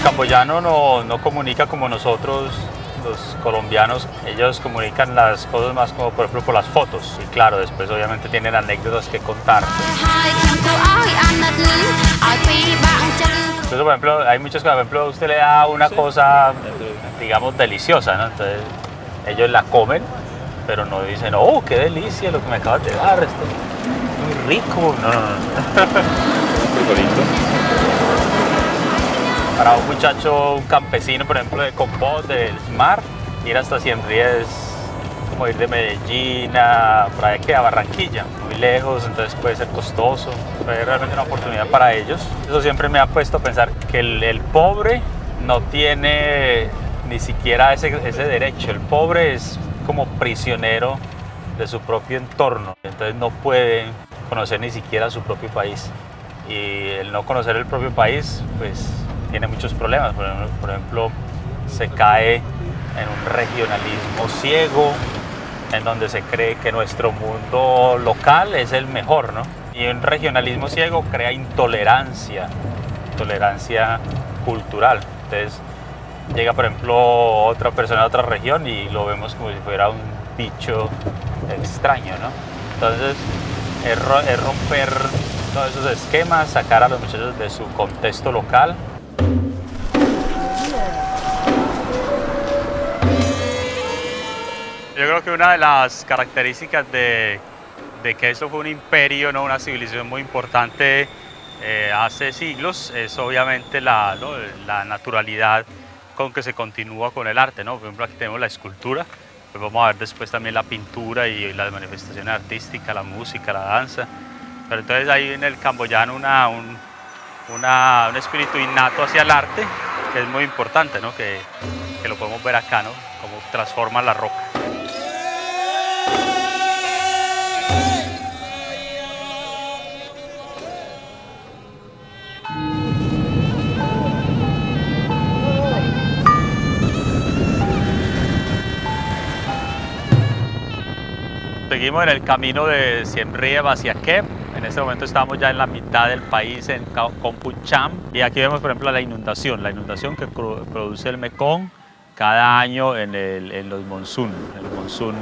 camboyano no comunica como nosotros, los colombianos. Ellos comunican las cosas más como, por ejemplo, por las fotos. Y claro, después obviamente tienen anécdotas que contar. Entonces, por ejemplo, hay muchas cosas. Por ejemplo, usted le da una cosa, digamos, deliciosa, ¿no? Entonces, ellos la comen, pero no dicen, oh, qué delicia lo que me acabas de dar, esto es muy rico. No. Muy bonito. Para un muchacho, un campesino, por ejemplo, de Compot, del mar, ir hasta Siem Ríe es como ir de Medellín a Barranquilla, muy lejos, entonces puede ser costoso, pero es realmente una oportunidad para ellos. Eso siempre me ha puesto a pensar que el pobre no tiene ni siquiera ese derecho. El pobre es como prisionero de su propio entorno, entonces no puede conocer ni siquiera su propio país. Y el no conocer el propio país, pues tiene muchos problemas. Por ejemplo, se cae en un regionalismo ciego, en donde se cree que nuestro mundo local es el mejor, ¿no? Y un regionalismo ciego crea intolerancia cultural. Entonces, llega, por ejemplo, otra persona de otra región y lo vemos como si fuera un bicho extraño, ¿no? Entonces, es romper todos esos esquemas, sacar a los muchachos de su contexto local. Yo creo que una de las características de que eso fue un imperio, ¿no? Una civilización muy importante hace siglos, es obviamente la naturalidad con que se continúa con el arte, ¿no? Por ejemplo, aquí tenemos la escultura, pues vamos a ver después también la pintura y las manifestaciones artísticas, la música, la danza. Pero entonces hay en el camboyano un espíritu innato hacia el arte que es muy importante, ¿no? Que lo podemos ver acá, ¿no? Cómo transforma la roca. Seguimos en el camino de Siem Ríe hacia Kep. En este momento estamos ya en la mitad del país, en Komput Cham. Y aquí vemos, por ejemplo, la inundación que produce el Mekong cada año en los monzún. El monzún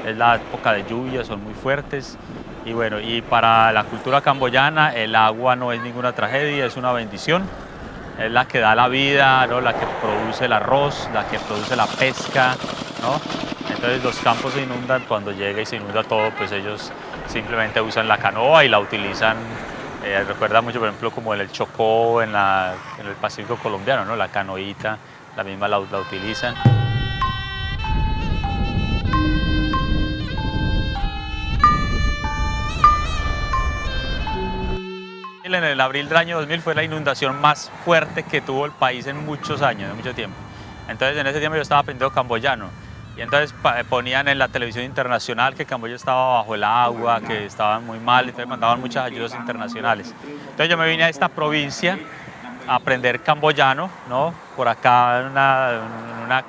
es la época de lluvias, son muy fuertes. Y bueno, y para la cultura camboyana el agua no es ninguna tragedia, es una bendición. Es la que da la vida, ¿no? La que produce el arroz, la que produce la pesca, ¿no? Entonces los campos se inundan, cuando llega y se inunda todo, pues ellos simplemente usan la canoa y la utilizan. Recuerda mucho, por ejemplo, como en el Chocó, en el Pacífico colombiano, ¿no? La canoita, la misma la utilizan. En el abril del año 2000 fue la inundación más fuerte que tuvo el país en muchos años, en mucho tiempo. Entonces en ese tiempo yo estaba aprendiendo camboyano. Y entonces ponían en la televisión internacional que Camboya estaba bajo el agua, que estaban muy mal, entonces mandaban muchas ayudas internacionales. Entonces yo me vine a esta provincia a aprender camboyano, ¿no? Por acá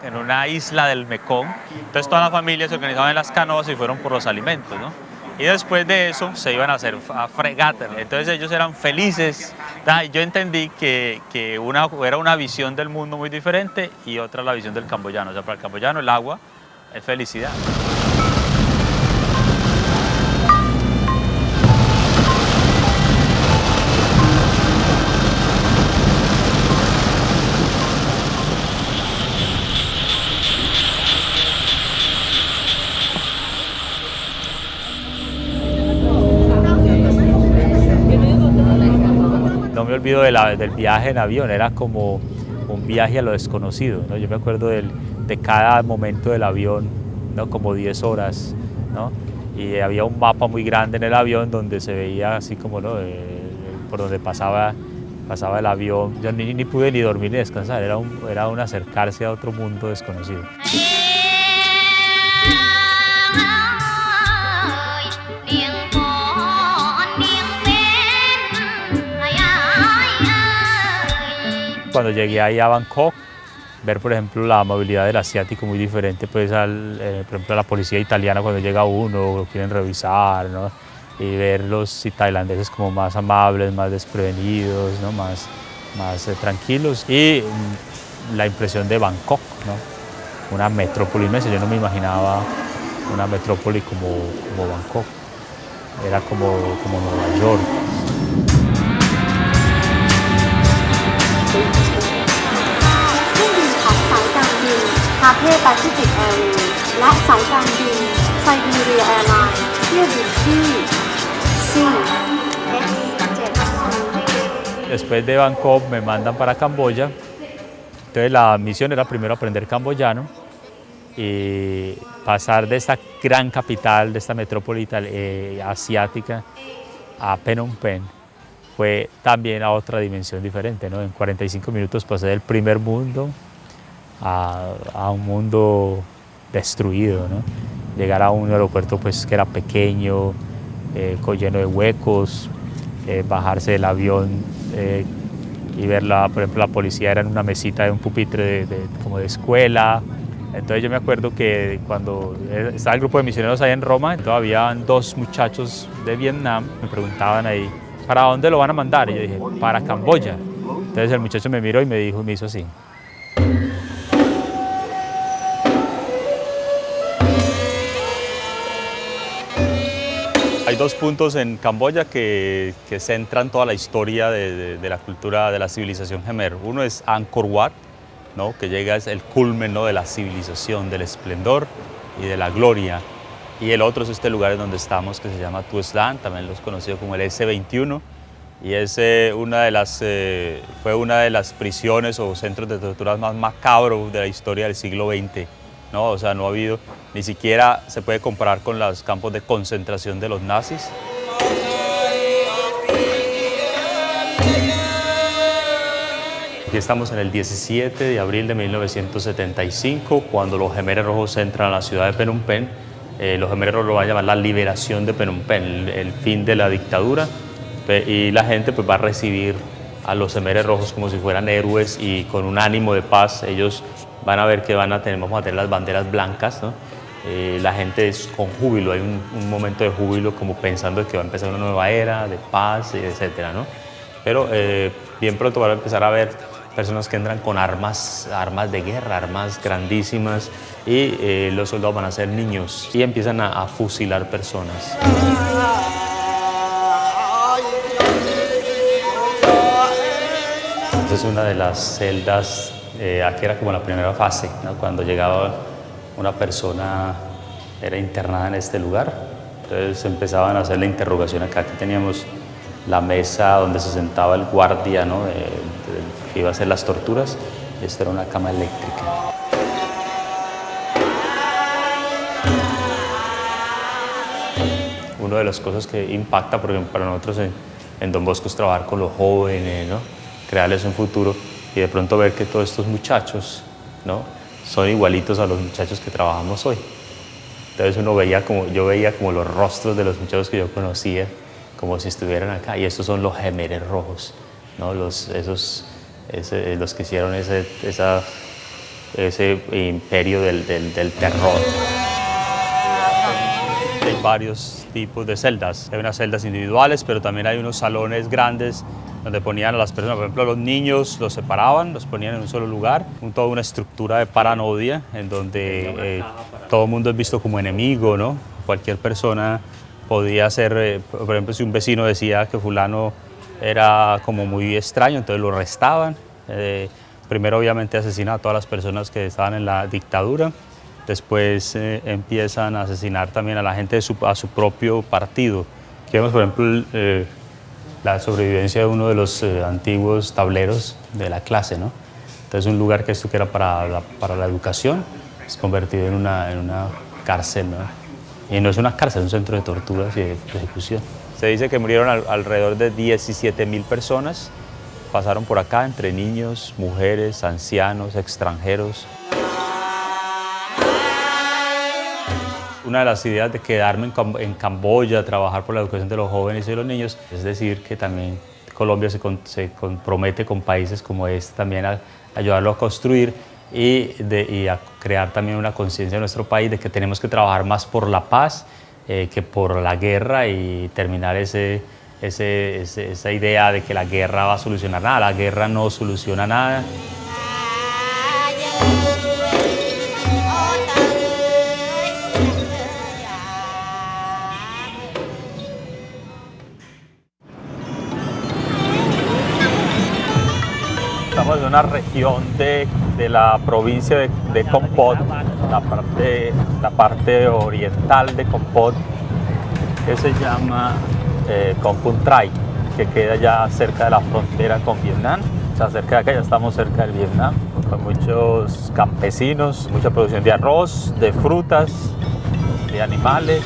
en una isla del Mekong. Entonces toda la familia se organizaban en las canoas y fueron por los alimentos, ¿no? Y después de eso se iban a hacer a fregatas. Entonces ellos eran felices. Yo entendí que era una visión del mundo muy diferente y otra la visión del camboyano. O sea, para el camboyano el agua es felicidad. No me olvido del viaje en avión, era como un viaje a lo desconocido, ¿no? Yo me acuerdo de cada momento del avión, ¿no? Como 10 horas, ¿no? Y había un mapa muy grande en el avión donde se veía así como, ¿no? Por donde pasaba el avión. Yo ni pude ni dormir ni descansar, era un acercarse a otro mundo desconocido. Cuando llegué ahí a Bangkok, ver por ejemplo la movilidad del asiático muy diferente pues por ejemplo a la policía italiana cuando llega uno, lo quieren revisar, ¿no? Y ver los tailandeses como más amables, más desprevenidos, ¿no? Más más tranquilos. Y la impresión de Bangkok, ¿no? Una metrópoli inmensa. Yo no me imaginaba una metrópoli como Bangkok. Era como Nueva York. Después de Bangkok me mandan para Camboya. Entonces la misión era primero aprender camboyano y pasar de esta gran capital, de esta metrópoli asiática a Phnom Penh. Fue también a otra dimensión diferente, ¿no? En 45 minutos pasé del primer mundo a un mundo destruido, ¿no? Llegar a un aeropuerto pues, que era pequeño, lleno de huecos, bajarse del avión y verla, por ejemplo, la policía era en una mesita de un pupitre como de escuela. Entonces yo me acuerdo que cuando estaba el grupo de misioneros ahí en Roma, todavía habían dos muchachos de Vietnam, me preguntaban ahí, ¿para dónde lo van a mandar? Y yo dije, para Camboya. Entonces el muchacho me miró y me hizo así. Hay dos puntos en Camboya que centran toda la historia de la cultura, de la civilización Khmer. Uno es Angkor Wat, ¿no? Que es el culmen, ¿no? De la civilización, del esplendor y de la gloria. Y el otro es este lugar en donde estamos, que se llama Tuol Sleng, también lo es conocido como el S-21. Y es fue una de las prisiones o centros de torturas más macabros de la historia del siglo XX. ¿No? O sea, no ha habido, ni siquiera se puede comparar con los campos de concentración de los nazis. Aquí estamos en el 17 de abril de 1975, cuando los Khmer Rojos entran a la ciudad de Phnom Penh. Los Khmer Rojos lo van a llamar la liberación de Phnom Penh, el fin de la dictadura. Y la gente pues, va a recibir a los Khmer Rojos como si fueran héroes y con un ánimo de paz. Ellos van a ver que vamos a tener las banderas blancas, ¿no? La gente es con júbilo, hay un momento de júbilo como pensando que va a empezar una nueva era de paz, etcétera, ¿no? Pero bien pronto van a empezar a ver personas que entran con armas de guerra, armas grandísimas, y los soldados van a ser niños y empiezan a fusilar personas. Esta es una de las celdas. Aquí era como la primera fase, ¿no? Cuando llegaba una persona, era internada en este lugar, entonces empezaban a hacer la interrogación acá. Aquí teníamos la mesa donde se sentaba el guardia, ¿no? Que iba a hacer las torturas, y esta era una cama eléctrica. Una de las cosas que impacta, por ejemplo, para nosotros en Don Bosco es trabajar con los jóvenes, ¿no? Crearles un futuro. Y de pronto ver que todos estos muchachos, ¿no? Son igualitos a los muchachos que trabajamos hoy. Entonces yo veía como los rostros de los muchachos que yo conocía, como si estuvieran acá. Y estos son los Khmer Rojos, ¿no? Los que hicieron ese imperio del terror. Hay varios tipos de celdas. Hay unas celdas individuales, pero también hay unos salones grandes donde ponían a las personas, por ejemplo, a los niños los separaban, los ponían en un solo lugar, toda una estructura de paranoia en donde todo el mundo es visto como enemigo, ¿no? Cualquier persona podía ser, por ejemplo, si un vecino decía que fulano era como muy extraño, entonces lo arrestaban. Primero obviamente asesinan a todas las personas que estaban en la dictadura, después empiezan a asesinar también a la gente a su propio partido. Aquí vemos, por ejemplo, la sobrevivencia de uno de los antiguos tableros de la clase, ¿no? Entonces un lugar que era para la educación es convertido en una cárcel, ¿no? Y no es una cárcel, es un centro de torturas y de ejecución. Se dice que murieron alrededor de 17.000 personas, pasaron por acá entre niños, mujeres, ancianos, extranjeros. Una de las ideas de quedarme en Camboya, trabajar por la educación de los jóvenes y de los niños, es decir, que también Colombia se compromete con países como este también a ayudarlo a construir y a crear también una conciencia en nuestro país de que tenemos que trabajar más por la paz que por la guerra y terminar ese esa idea de que la guerra va a solucionar nada. La guerra no soluciona nada. Estamos en una región de la provincia de Kompot, la parte oriental de Kompot, que se llama Kompung Trai, que queda ya cerca de la frontera con Vietnam. O sea, cerca de acá ya estamos cerca del Vietnam, con muchos campesinos, mucha producción de arroz, de frutas, de animales.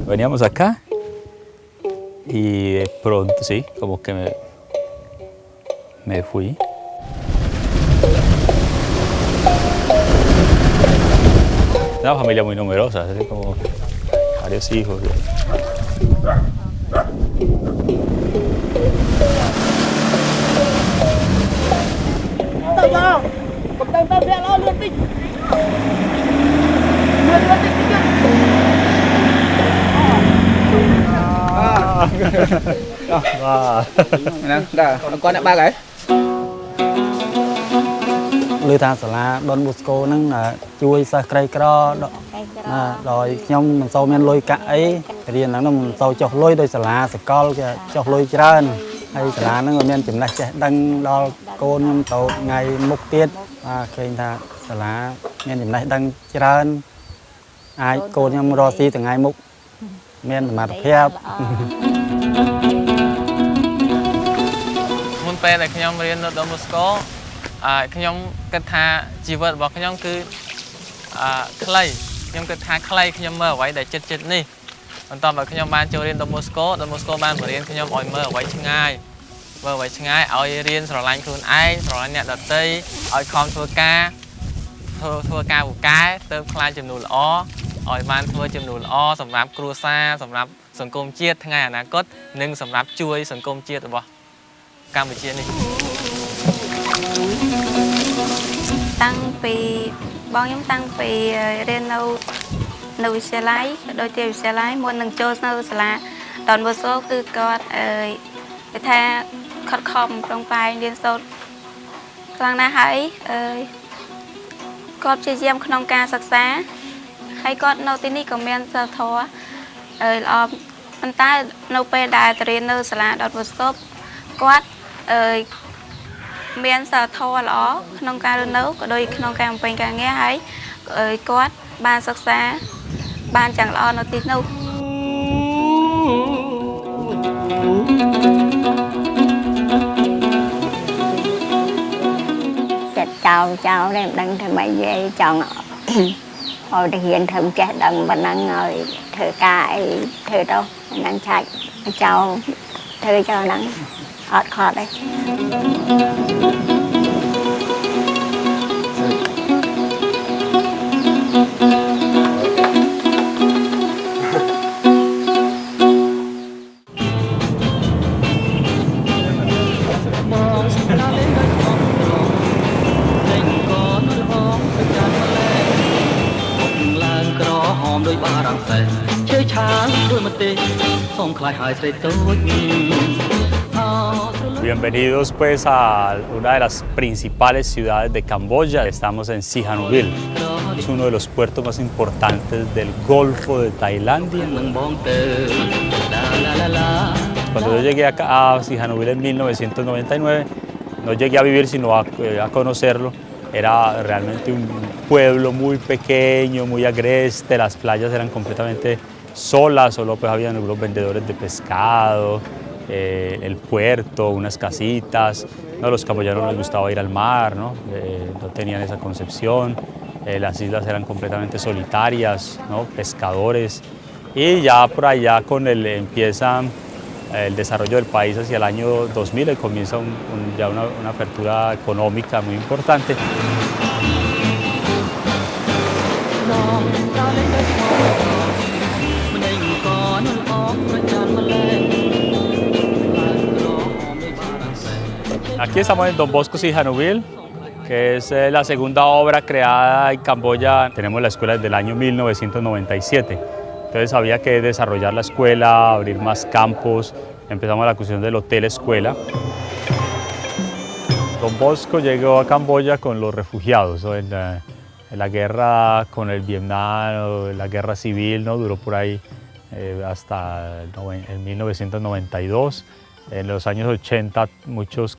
Veníamos acá y de pronto, sí, como que me fui. Una familia muy numerosa, así como varios hijos. Con đã ba cái លើថាសាលាដុនបូស្កូហ្នឹងជួយសិស្សក្រីក្រដោយខ្ញុំមិនសូវមានលុយកាក់អីរៀនហ្នឹងមិនសូវចុះលុយដោយសាលាសកលគេចុះលុយច្រើនហើយសាលាហ្នឹងក៏មានចំណេះចេះដឹងដល់កូនខ្ញុំទៅថ្ងៃមុខទៀតឃើញថាសាលាមានចំណេះដឹងច្រើនអាចកូនខ្ញុំរកស៊ីថ្ងៃមុខមានសមត្ថភាព មុនពេលដែលខ្ញុំរៀននៅដុនបូស្កូខ្ញុំគិតថាជីវិតរបស់ខ្ញុំគឺខ្លីខ្ញុំគិតថាខ្លីខ្ញុំមើលអ្វីដែលចិត្តនេះបន្ទាប់មកខ្ញុំបានចូលរៀនដុនបូស្កូបានបរៀនខ្ញុំឲ្យមើលអ្វីឆ្ងាយឲ្យរៀនស្រឡាញ់ខ្លួនឯងស្រឡាញ់អ្នកដទៃឲ្យខំធ្វើការពូកែទៅខ្លាចចំនួនល្អឲ្យបានធ្វើចំនួនល្អសម្រាប់គ្រួសារសម្រាប់សង្គមជាតិថ្ងៃអនាគតនិងសម្រាប់ជួយសង្គមជាតិរបស់កម្ពុជានេះ តាំងពីបងខ្ញុំតាំងពីរៀននៅវិទ្យាល័យដូចជាវិទ្យាល័យមុននឹងចូលនៅសាលាដុនបូស្កូគឺគាត់គេថាខិតខំប្រឹងប្រែងរៀនសូត្រខ្លាំងណាស់ហើយគាត់ព្យាយាមក្នុងការសិក្សាហើយគាត់នៅទីនេះក៏មានសិលធម៌ល្អប៉ុន្តែនៅពេលដែលរៀននៅសាលាដុនបូស្កូគាត់មានសិលធម៌ល្អក្នុងការរស់នៅក៏ដូចក្នុងការបំពេញការងារហើយគាត់បានសិក្សាបានយ៉ាងល្អនៅទីនោះ cháu em đang thầm mấy về chọn hồi thì hiện thầm chết đằng và năng ngồi thử cài thử đâu năng chạy cháu thử cho nắng hot hot đấy Bienvenidos pues a una de las principales ciudades de Camboya. Estamos en Sihanoukville. Es uno de los puertos más importantes del Golfo de Tailandia. Cuando yo llegué acá a Sihanoukville en 1999, no llegué a vivir sino a conocerlo. Era realmente un pueblo muy pequeño, muy agreste, las playas eran completamente solas, solo pues habían algunos vendedores de pescado, el puerto, unas casitas. No, a los camboyanos les gustaba ir al mar, no tenían esa concepción. Las islas eran completamente solitarias, ¿no? Pescadores. Y ya por allá empieza el desarrollo del país hacia el año 2000, comienza ya una apertura económica muy importante. Aquí estamos en Don Bosco Sihanoukville, que es la segunda obra creada en Camboya. Tenemos la escuela desde el año 1997, entonces había que desarrollar la escuela, abrir más campos, empezamos la construcción del hotel escuela. Don Bosco llegó a Camboya con los refugiados, ¿no? En la guerra con el Vietnam, la guerra civil, ¿no? Duró por ahí hasta el 1992. En los años 80 muchos